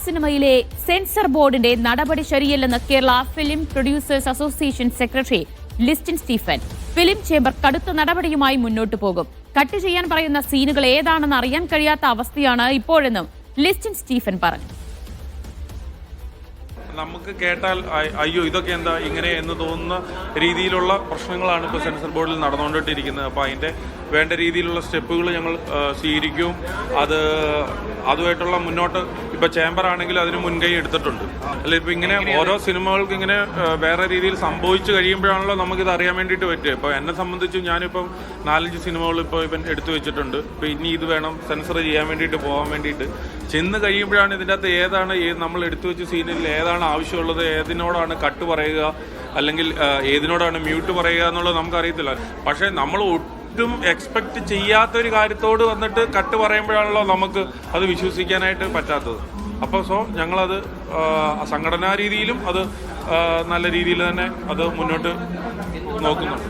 സിനിമയിലെ സെൻസർ ബോർഡിന്റെ നടപടി ശരിയല്ലെന്ന് Kerala film producers association secretary Listin Stephen. Film chamber കടുത്ത നടപടിയുമായി മുന്നോട്ടു പോകും. കട്ട് ചെയ്യാൻ പറയുന്ന സീനുകൾ ഏതാണെന്ന് അറിയാൻ കഴിയാത്ത അവസ്ഥയാണ് ഇപ്പോഴെന്നും ലിസ്റ്റിൻ സ്റ്റീഫൻ പറഞ്ഞു. നമുക്ക് കേട്ടാൽ അയ്യോ ഇതൊക്കെ എന്താ ഇങ്ങനെ എന്ന് തോന്നുന്ന രീതിയിലുള്ള പ്രശ്നങ്ങളാണ് ഇപ്പോൾ സെൻസർ ബോർഡിൽ നടന്നുകൊണ്ടിരിക്കുന്നത്. അപ്പോൾ അതിൻ്റെ വേണ്ട രീതിയിലുള്ള സ്റ്റെപ്പുകൾ ഞങ്ങൾ സ്വീകരിക്കും. അതുമായിട്ടുള്ള മുന്നോട്ട് ഇപ്പോൾ ചേംബർ ആണെങ്കിൽ അതിന് മുൻകൈ എടുത്തിട്ടുണ്ട്. അല്ല ഇപ്പോൾ ഇങ്ങനെ ഓരോ സിനിമകൾക്ക് ഇങ്ങനെ വേറെ രീതിയിൽ സംഭവിച്ചു കഴിയുമ്പോഴാണല്ലോ നമുക്കിത് അറിയാൻ വേണ്ടിയിട്ട് പറ്റുക. ഇപ്പോൾ എന്നെ സംബന്ധിച്ച് ഞാനിപ്പം 4-5 സിനിമകൾ ഇപ്പോൾ ഇവൻ എടുത്തു വെച്ചിട്ടുണ്ട്. ഇപ്പോൾ ഇനി ഇത് വേണം സെൻസർ ചെയ്യാൻ വേണ്ടിയിട്ട് പോകാൻ വേണ്ടിയിട്ട് ചെന്ന് കഴിയുമ്പോഴാണ് ഇതിൻ്റെ അകത്ത് ഏതാണ് നമ്മൾ എടുത്തു വെച്ച സീനിൽ ഏതാണ് ആവശ്യമുള്ളത്, ഏതിനോടാണ് കട്ട് പറയുക അല്ലെങ്കിൽ ഏതിനോടാണ് മ്യൂട്ട് പറയുക എന്നുള്ളത് നമുക്കറിയത്തില്ല. പക്ഷേ നമ്മൾ ഒട്ടും എക്സ്പെക്റ്റ് ചെയ്യാത്തൊരു കാര്യത്തോട് വന്നിട്ട് കട്ട് പറയുമ്പോഴാണല്ലോ നമുക്ക് അത് വിശ്വസിക്കാനായിട്ട് പറ്റാത്തത്. അപ്പോൾ ഞങ്ങളത് സംഘടനാ രീതിയിലും അത് നല്ല രീതിയിൽ തന്നെ അത് മുന്നോട്ട് നോക്കുന്നുണ്ട്.